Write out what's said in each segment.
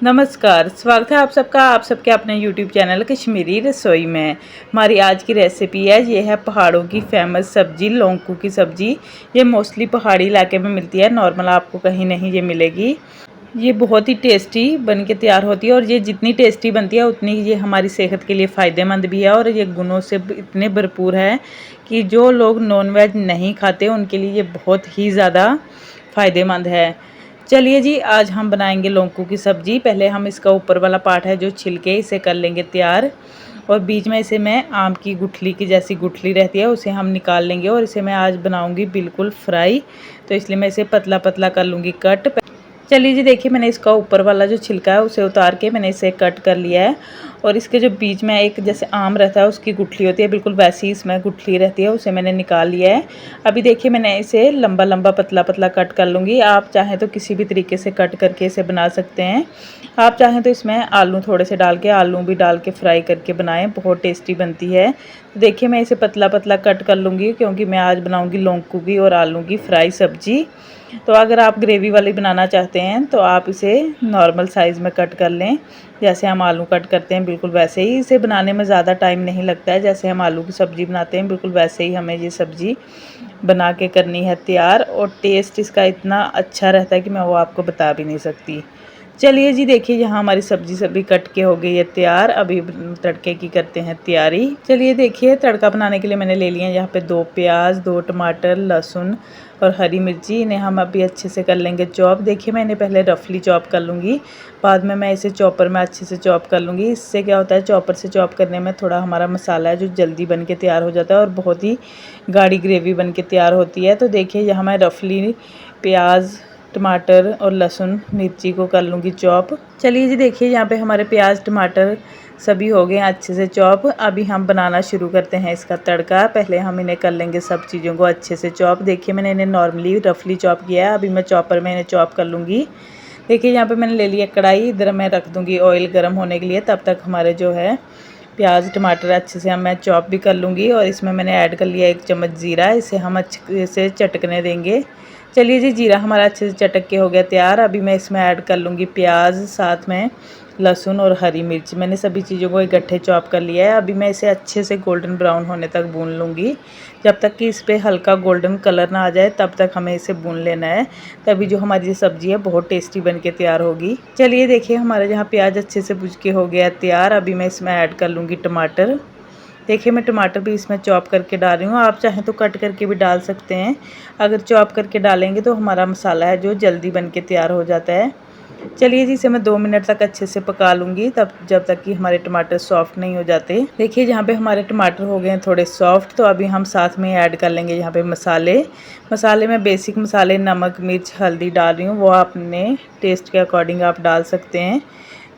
नमस्कार, स्वागत है आप सबका आप सबके अपने YouTube चैनल कश्मीरी रसोई में। हमारी आज की रेसिपी है, ये है पहाड़ों की फेमस सब्ज़ी लौंगकू की सब्ज़ी। ये मोस्टली पहाड़ी इलाके में मिलती है, नॉर्मल आपको कहीं नहीं ये मिलेगी। ये बहुत ही टेस्टी बन के तैयार होती है और ये जितनी टेस्टी बनती है उतनी ये हमारी सेहत के लिए फ़ायदेमंद भी है और ये गुणों से इतने भरपूर है कि जो लोग नॉनवेज नहीं खाते उनके लिए ये बहुत ही ज़्यादा फ़ायदेमंद है। चलिए जी, आज हम बनाएंगे लौंगकू की सब्ज़ी। पहले हम इसका ऊपर वाला पार्ट है जो छिलके, इसे कर लेंगे तैयार और बीच में इसे मैं आम की गुठली की जैसी गुठली रहती है उसे हम निकाल लेंगे और इसे मैं आज बनाऊंगी बिल्कुल फ्राई, तो इसलिए मैं इसे पतला पतला कर लूँगी कट। चलिए जी, देखिए मैंने इसका ऊपर वाला जो छिलका है उसे उतार के मैंने इसे कट कर लिया है और इसके जो बीच में एक जैसे आम रहता है उसकी गुठली होती है, बिल्कुल वैसी इसमें गुठली रहती है, उसे मैंने निकाल लिया है। अभी देखिए मैंने इसे लंबा लंबा पतला पतला कट कर लूँगी। आप चाहें तो किसी भी तरीके से कट करके इसे बना सकते हैं। आप चाहें तो इसमें आलू थोड़े से डाल के आलू भी डाल के फ्राई करके बनाएं, बहुत टेस्टी बनती है। तो देखिए मैं इसे पतला पतला कट कर लूँगी क्योंकि मैं आज बनाऊँगी लौंगकू की और आलू की फ्राई सब्ज़ी। तो अगर आप ग्रेवी वाली बनाना चाहते हैं तो आप इसे नॉर्मल साइज़ में कट कर लें, जैसे हम आलू कट करते हैं बिल्कुल वैसे ही। इसे बनाने में ज़्यादा टाइम नहीं लगता है, जैसे हम आलू की सब्ज़ी बनाते हैं बिल्कुल वैसे ही हमें ये सब्ज़ी बना के करनी है तैयार और टेस्ट इसका इतना अच्छा रहता है कि मैं वो आपको बता भी नहीं सकती। चलिए जी, देखिए यहाँ हमारी सब्ज़ी सभी कट के हो गई है तैयार। अभी तड़के की करते हैं तैयारी। चलिए देखिए, तड़का बनाने के लिए मैंने ले लिए हैं यहाँ पे 2 प्याज, 2 टमाटर, लहसुन और हरी मिर्ची। इन्हें हम अभी अच्छे से कर लेंगे चॉप। देखिए मैं इन्हें पहले रफली चॉप कर लूँगी, बाद में मैं इसे चॉपर में अच्छे से चॉप कर लूँगी। इससे क्या होता है, चॉपर से चॉप करने में थोड़ा हमारा मसाला है जो जल्दी बन के तैयार हो जाता है और बहुत ही गाढ़ी ग्रेवी बन के तैयार होती है। तो देखिए यहाँ मैं रफली प्याज, टमाटर और लहसुन मिर्ची को कर लूँगी चॉप। चलिए जी, देखिए यहाँ पे हमारे प्याज टमाटर सभी हो गए अच्छे से चॉप। अभी हम बनाना शुरू करते हैं इसका तड़का। पहले हम इन्हें कर लेंगे सब चीज़ों को अच्छे से चॉप। देखिए मैंने इन्हें नॉर्मली रफली चॉप किया है, अभी मैं चॉपर में इन्हें चॉप कर लूँगी। देखिए यहाँ पे मैंने ले लिया कढ़ाई, इधर मैं रख दूँगी ऑयल गर्म होने के लिए। तब तक हमारे जो है प्याज टमाटर अच्छे से मैं चॉप भी कर लूँगी और इसमें मैंने ऐड कर लिया 1 चम्मच जीरा। इसे हम अच्छे से चटकने देंगे। चलिए जी, जीरा हमारा अच्छे से चटक के हो गया तैयार। अभी मैं इसमें ऐड कर लूँगी प्याज, साथ में लहसुन और हरी मिर्च। मैंने सभी चीज़ों को इकट्ठे चॉप कर लिया है। अभी मैं इसे अच्छे से गोल्डन ब्राउन होने तक भून लूँगी। जब तक कि इस पर हल्का गोल्डन कलर ना आ जाए तब तक हमें इसे भून लेना है, तभी जो हमारी ये सब्ज़ी है बहुत टेस्टी बन के तैयार होगी। चलिए देखिए हमारे यहाँ प्याज अच्छे से भुज के हो गया तैयार। अभी मैं इसमें ऐड कर लूँगी टमाटर। देखिए मैं टमाटर भी इसमें चॉप करके डाल रही हूँ, आप चाहें तो कट करके भी डाल सकते हैं। अगर चॉप करके डालेंगे तो हमारा मसाला है जो जल्दी बन के तैयार हो जाता है। चलिए जी, इसे मैं 2 मिनट तक अच्छे से पका लूँगी, तब जब तक कि हमारे टमाटर सॉफ्ट नहीं हो जाते। देखिए जहाँ पे हमारे टमाटर हो गए हैं थोड़े सॉफ्ट, तो अभी हम साथ में ऐड कर लेंगे यहाँ पे मसाले में बेसिक मसाले नमक मिर्च हल्दी डाल रही हूँ, वो अपने टेस्ट के अकॉर्डिंग आप डाल सकते हैं।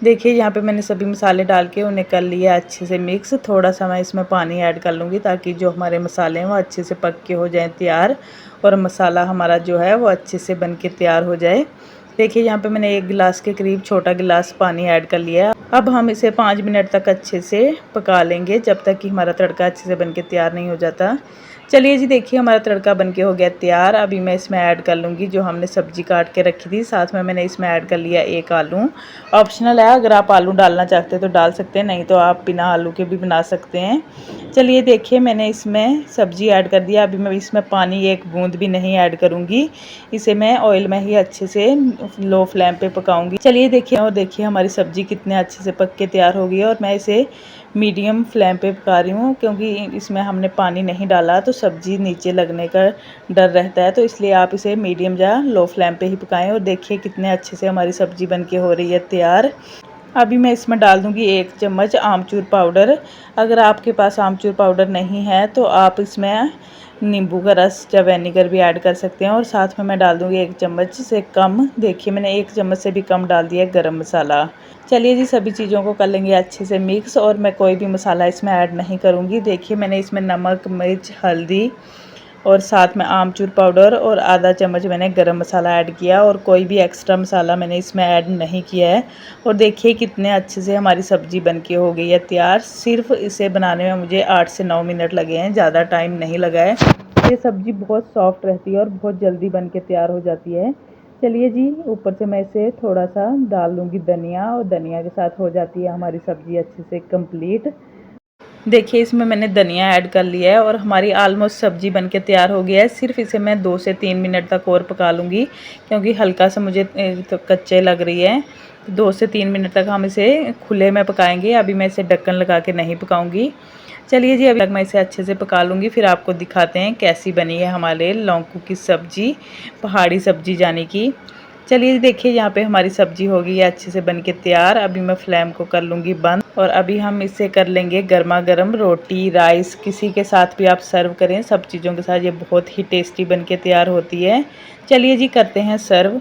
देखिए यहाँ पे मैंने सभी मसाले डाल के उन्हें कर लिया अच्छे से मिक्स। थोड़ा सा मैं इसमें पानी ऐड कर लूँगी ताकि जो हमारे मसाले हैं वो अच्छे से पक के हो जाएं तैयार और मसाला हमारा जो है वो अच्छे से बन के तैयार हो जाए। देखिए यहाँ पे मैंने 1 गिलास के करीब छोटा गिलास पानी ऐड कर लिया है। अब हम इसे 5 मिनट तक अच्छे से पका लेंगे, जब तक कि हमारा तड़का अच्छे से बन के तैयार नहीं हो जाता। चलिए जी, देखिए हमारा तड़का बनके हो गया तैयार। अभी मैं इसमें ऐड कर लूँगी जो हमने सब्ज़ी काट के रखी थी, साथ में मैंने इसमें ऐड कर लिया 1 आलू। ऑप्शनल है, अगर आप आलू डालना चाहते हैं तो डाल सकते हैं, नहीं तो आप बिना आलू के भी बना सकते हैं। चलिए देखिए मैंने इसमें सब्ज़ी ऐड कर दिया। अभी मैं इसमें पानी 1 बूंद भी नहीं ऐड करूँगी, इसे मैं ऑयल में ही अच्छे से लो फ्लेम पे पकाऊंगी। चलिए देखिए, और देखिए हमारी सब्ज़ी कितने अच्छे से पक के तैयार हो गई है और मैं इसे मीडियम फ्लेम पे पका रही हूँ क्योंकि इसमें हमने पानी नहीं डाला तो सब्ज़ी नीचे लगने का डर रहता है, तो इसलिए आप इसे मीडियम या लो फ्लेम पे ही पकाएं। और देखिए कितने अच्छे से हमारी सब्ज़ी बनके हो रही है तैयार। अभी मैं इसमें डाल दूँगी 1 चम्मच आमचूर पाउडर। अगर आपके पास आमचूर पाउडर नहीं है तो आप इसमें नींबू का रस या विनेगर भी ऐड कर सकते हैं और साथ में मैं डाल दूँगी 1 चम्मच से कम, देखिए मैंने 1 चम्मच से भी कम डाल दिया गरम मसाला। चलिए जी, सभी चीज़ों को कर लेंगे अच्छे से मिक्स और मैं कोई भी मसाला इसमें ऐड नहीं करूँगी। देखिए मैंने इसमें नमक मिर्च हल्दी और साथ में आमचूर पाउडर और आधा चम्मच मैंने गरम मसाला ऐड किया और कोई भी एक्स्ट्रा मसाला मैंने इसमें ऐड नहीं किया है। और देखिए कितने अच्छे से हमारी सब्ज़ी बनके हो गई है तैयार। सिर्फ इसे बनाने में मुझे 8 से 9 मिनट लगे हैं, ज़्यादा टाइम नहीं लगा है। ये सब्ज़ी बहुत सॉफ्ट रहती है और बहुत जल्दी बन के तैयार हो जाती है। चलिए जी, ऊपर से मैं इसे थोड़ा सा डाल दूँगी धनिया, और धनिया के साथ हो जाती है हमारी सब्ज़ी अच्छे से कंप्लीट। देखिए इसमें मैंने धनिया ऐड कर लिया है और हमारी ऑलमोस्ट सब्ज़ी बनके तैयार हो गया है। सिर्फ इसे मैं 2 से 3 मिनट तक और पका लूँगी, क्योंकि हल्का सा मुझे तो कच्चे लग रही है। 2 से 3 मिनट तक हम इसे खुले में पकाएंगे। अभी मैं इसे ढक्कन लगा के नहीं पकाऊंगी। चलिए जी, अभी तक मैं इसे अच्छे से पका लूँगी, फिर आपको दिखाते हैं कैसी बनी है हमारे लौकी की सब्ज़ी, पहाड़ी सब्ज़ी जाने की। चलिए देखिए, यहाँ पे हमारी सब्ज़ी हो गई है अच्छे से बनके तैयार। अभी मैं फ्लेम को कर लूँगी बंद, और अभी हम इसे कर लेंगे गर्मा गर्म रोटी, राइस, किसी के साथ भी आप सर्व करें, सब चीज़ों के साथ ये बहुत ही टेस्टी बनके तैयार होती है। चलिए जी, करते हैं सर्व।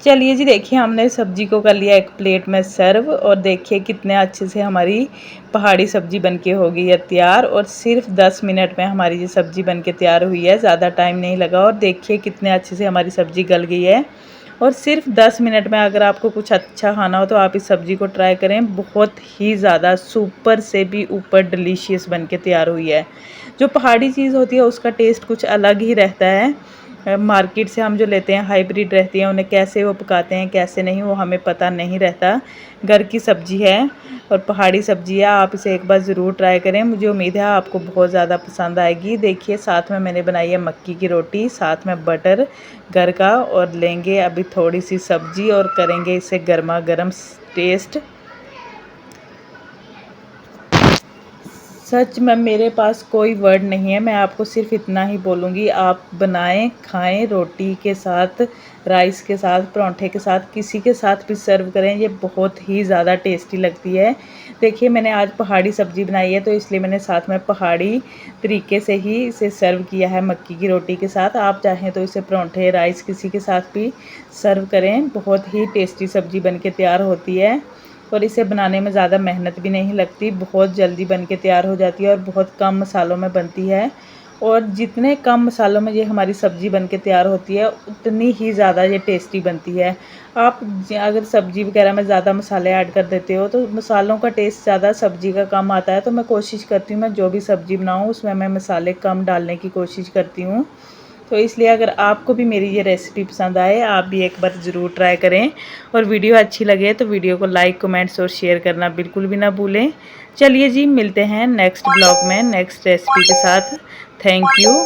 चलिए जी, देखिए हमने सब्ज़ी को कर लिया एक प्लेट में सर्व, और देखिए कितने अच्छे से हमारी पहाड़ी सब्ज़ी बनके हो गई है तैयार। और सिर्फ 10 मिनट में हमारी ये सब्ज़ी बनके तैयार हुई है, ज़्यादा टाइम नहीं लगा। और देखिए कितने अच्छे से हमारी सब्ज़ी गल गई है, और सिर्फ 10 मिनट में अगर आपको कुछ अच्छा खाना हो तो आप इस सब्ज़ी को ट्राई करें। बहुत ही ज़्यादा सुपर से भी ऊपर डिलीशियस बनके तैयार हुई है। जो पहाड़ी चीज़ होती है उसका टेस्ट कुछ अलग ही रहता है। मार्केट से हम जो लेते हैं हाइब्रिड रहती हैं, उन्हें कैसे वो पकाते हैं कैसे नहीं वो हमें पता नहीं रहता। घर की सब्ज़ी है और पहाड़ी सब्ज़ी है, आप इसे एक बार ज़रूर ट्राई करें। मुझे उम्मीद है आपको बहुत ज़्यादा पसंद आएगी। देखिए साथ में मैंने बनाई है मक्की की रोटी, साथ में बटर घर का, और लेंगे अभी थोड़ी सी सब्ज़ी और करेंगे इसे गर्मा गर्म टेस्ट। सच में मेरे पास कोई वर्ड नहीं है, मैं आपको सिर्फ इतना ही बोलूँगी, आप बनाएं, खाएं, रोटी के साथ, राइस के साथ, पराठे के साथ, किसी के साथ भी सर्व करें, ये बहुत ही ज़्यादा टेस्टी लगती है। देखिए मैंने आज पहाड़ी सब्ज़ी बनाई है, तो इसलिए मैंने साथ में पहाड़ी तरीके से ही इसे सर्व किया है मक्की की रोटी के साथ। आप चाहें तो इसे पराठे, राइस किसी के साथ भी सर्व करें, बहुत ही टेस्टी सब्ज़ी बन के तैयार होती है। और इसे बनाने में ज़्यादा मेहनत भी नहीं लगती, बहुत जल्दी बन के तैयार हो जाती है, और बहुत कम मसालों में बनती है। और जितने कम मसालों में ये हमारी सब्ज़ी बन के तैयार होती है, उतनी ही ज़्यादा ये टेस्टी बनती है। आप अगर सब्ज़ी वगैरह में ज़्यादा मसाले ऐड कर देते हो तो मसालों का टेस्ट ज़्यादा सब्ज़ी का कम आता है। तो मैं कोशिश करती हूँ, मैं जो भी सब्ज़ी बनाऊँ उसमें मैं मसाले कम डालने की कोशिश करती हूँ। तो इसलिए अगर आपको भी मेरी ये रेसिपी पसंद आए, आप भी एक बार ज़रूर ट्राई करें, और वीडियो अच्छी लगे तो वीडियो को लाइक, कमेंट्स और शेयर करना बिल्कुल भी ना भूलें। चलिए जी, मिलते हैं नेक्स्ट ब्लॉग में नेक्स्ट रेसिपी के साथ। Thank you.